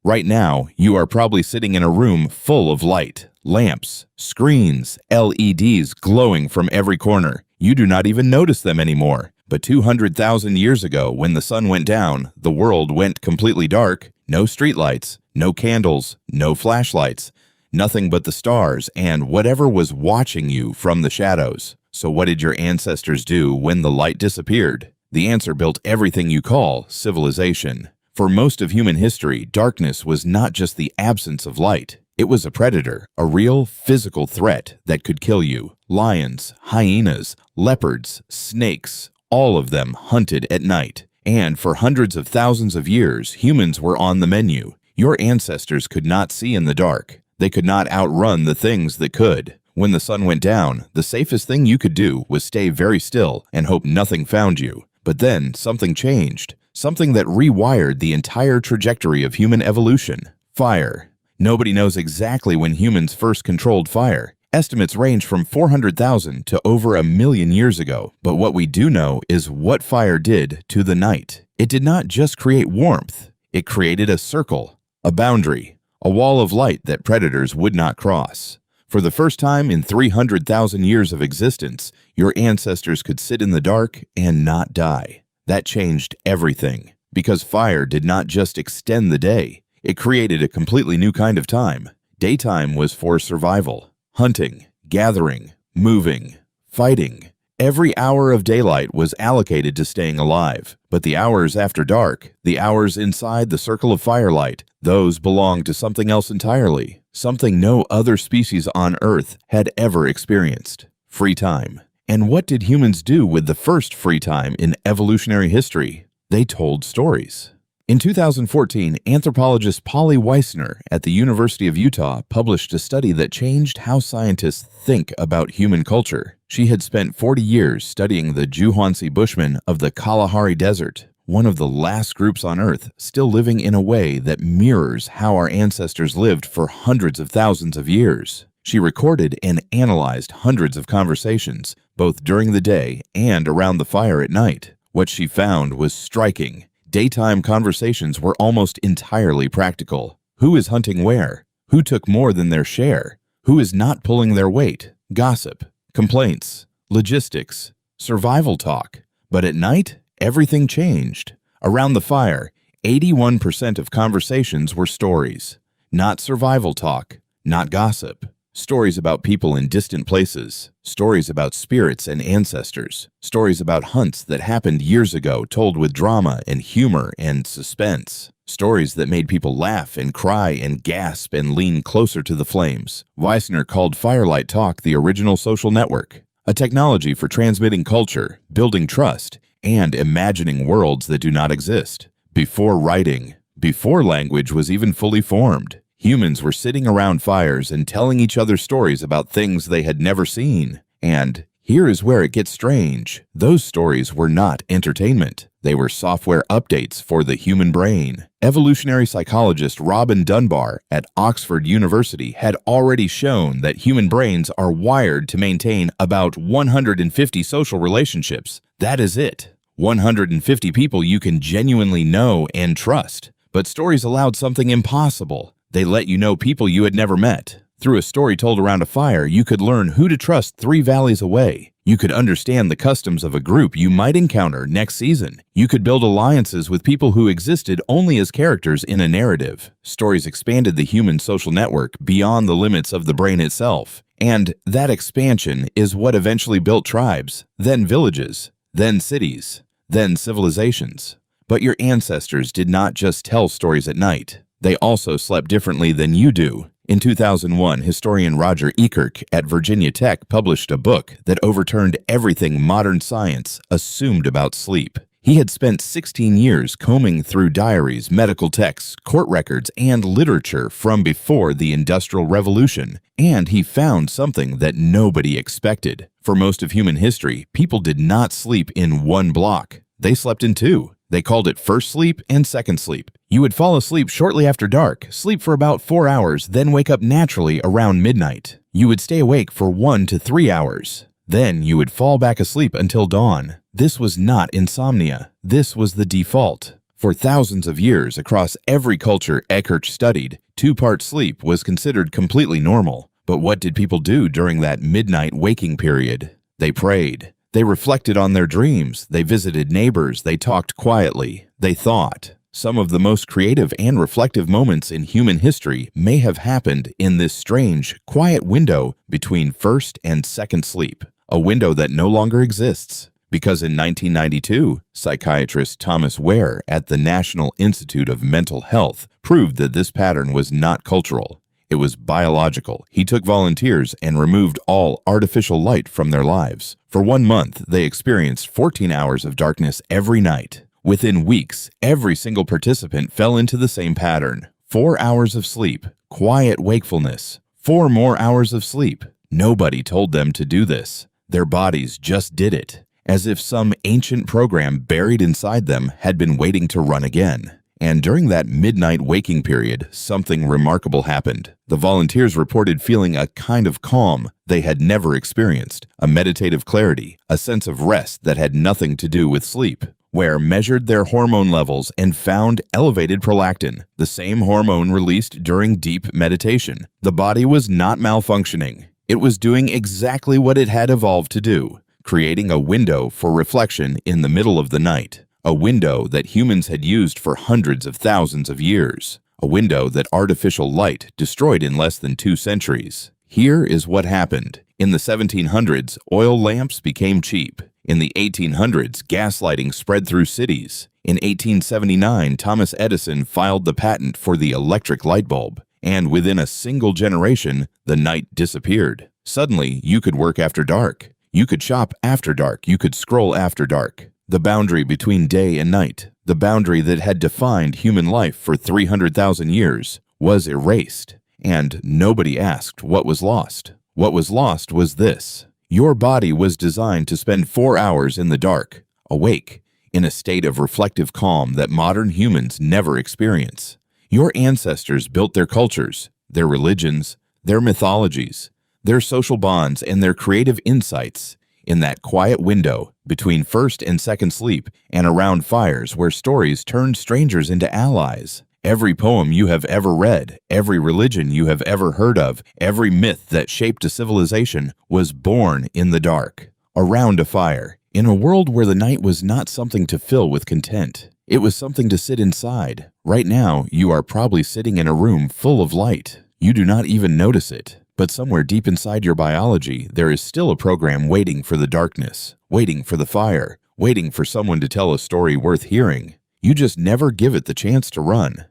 Right now, you are probably sitting in a room full of light, lamps, screens, LEDs glowing from every corner. You do not even notice them anymore. But 200,000 years ago, when the sun went down, the world went completely dark. No streetlights, no candles, no flashlights, nothing but the stars and whatever was watching you from the shadows. So what did your ancestors do when the light disappeared? The answer built everything you call civilization. For most of human history, darkness was not just the absence of light. It was a predator, a real physical threat that could kill you. Lions, hyenas, leopards, snakes, all of them hunted at night. And for hundreds of thousands of years, humans were on the menu. Your ancestors could not see in the dark. They could not outrun the things that could. When the sun went down, the safest thing you could do was stay very still and hope nothing found you. But then something changed, something that rewired the entire trajectory of human evolution. Fire. Nobody knows exactly when humans first controlled fire. Estimates range from 400,000 to over 1,000,000 years ago, but what we do know is what fire did to the night. It did not just create warmth, it created a circle, a boundary, a wall of light that predators would not cross. For the first time in 300,000 years of existence, your ancestors could sit in the dark and not die. That changed everything, because fire did not just extend the day, it created a completely new kind of time. Daytime was for survival. Hunting, gathering, moving, fighting. Every hour of daylight was allocated to staying alive. But the hours after dark, the hours inside the circle of firelight, those belonged to something else entirely, something no other species on Earth had ever experienced. Free time. And what did humans do with the first free time in evolutionary history? They told stories. In 2014, anthropologist Polly Weissner at the University of Utah published a study that changed how scientists think about human culture. She had spent 40 years studying the Juhwansi Bushmen of the Kalahari Desert, one of the last groups on Earth still living in a way that mirrors how our ancestors lived for hundreds of thousands of years. She recorded and analyzed hundreds of conversations, both during the day and around the fire at night. What she found was striking. Daytime conversations were almost entirely practical. Who is hunting where? Who took more than their share? Who is not pulling their weight? Gossip, complaints, logistics, survival talk. But at night, everything changed. Around the fire, 81% of conversations were stories. Not survival talk, not gossip. Stories about people in distant places, stories about spirits and ancestors, stories about hunts that happened years ago told with drama and humor and suspense, stories that made people laugh and cry and gasp and lean closer to the flames. Weissner called Firelight Talk the original social network, a technology for transmitting culture, building trust, and imagining worlds that do not exist. Before writing, before language was even fully formed, humans were sitting around fires and telling each other stories about things they had never seen. And here is where it gets strange. Those stories were not entertainment. They were software updates for the human brain. Evolutionary psychologist Robin Dunbar at Oxford University had already shown that human brains are wired to maintain about 150 social relationships. That is it. 150 people you can genuinely know and trust. But stories allowed something impossible. They let you know people you had never met. Through a story told around a fire, you could learn who to trust 3 valleys away. You could understand the customs of a group you might encounter next season. You could build alliances with people who existed only as characters in a narrative. Stories expanded the human social network beyond the limits of the brain itself. And that expansion is what eventually built tribes, then villages, then cities, then civilizations. But your ancestors did not just tell stories at night. They also slept differently than you do. In 2001, historian Roger Ekirk at Virginia Tech published a book that overturned everything modern science assumed about sleep. He had spent 16 years combing through diaries, medical texts, court records, and literature from before the Industrial Revolution, and he found something that nobody expected. For most of human history, people did not sleep in one block. They slept in 2. They called it first sleep and second sleep. You would fall asleep shortly after dark, sleep for about 4 hours, then wake up naturally around midnight. You would stay awake for 1 to 3 hours. Then you would fall back asleep until dawn. This was not insomnia. This was the default. For thousands of years across every culture Eckhart studied, two-part sleep was considered completely normal. But what did people do during that midnight waking period? They prayed. They reflected on their dreams. They visited neighbors. They talked quietly. They thought. Some of the most creative and reflective moments in human history may have happened in this strange, quiet window between first and second sleep, a window that no longer exists. Because in 1992, psychiatrist Thomas Ware at the National Institute of Mental Health proved that this pattern was not cultural. It was biological. He took volunteers and removed all artificial light from their lives. For 1 month, they experienced 14 hours of darkness every night. Within weeks, every single participant fell into the same pattern. 4 hours of sleep, quiet wakefulness. 4 more hours of sleep. Nobody told them to do this. Their bodies just did it, as if some ancient program buried inside them had been waiting to run again. And during that midnight waking period, something remarkable happened. The volunteers reported feeling a kind of calm they had never experienced, a meditative clarity, a sense of rest that had nothing to do with sleep. Ware measured their hormone levels and found elevated prolactin, the same hormone released during deep meditation. The body was not malfunctioning. It was doing exactly what it had evolved to do, creating a window for reflection in the middle of the night. A window that humans had used for hundreds of thousands of years. A window that artificial light destroyed in less than 2 centuries. Here is what happened. In the 1700s, oil lamps became cheap. In the 1800s, gaslighting spread through cities. In 1879, Thomas Edison filed the patent for the electric light bulb. And within a single generation, the night disappeared. Suddenly, you could work after dark. You could shop after dark. You could scroll after dark. The boundary between day and night, the boundary that had defined human life for 300,000 years, was erased. And nobody asked what was lost. What was lost was this. Your body was designed to spend 4 hours in the dark, awake, in a state of reflective calm that modern humans never experience. Your ancestors built their cultures, their religions, their mythologies, their social bonds, and their creative insights in that quiet window between first and second sleep and around fires where stories turned strangers into allies. Every poem you have ever read, every religion you have ever heard of, every myth that shaped a civilization was born in the dark, around a fire, in a world where the night was not something to fill with content. It was something to sit inside. Right now, you are probably sitting in a room full of light. You do not even notice it. But somewhere deep inside your biology, there is still a program waiting for the darkness, waiting for the fire, waiting for someone to tell a story worth hearing. You just never give it the chance to run.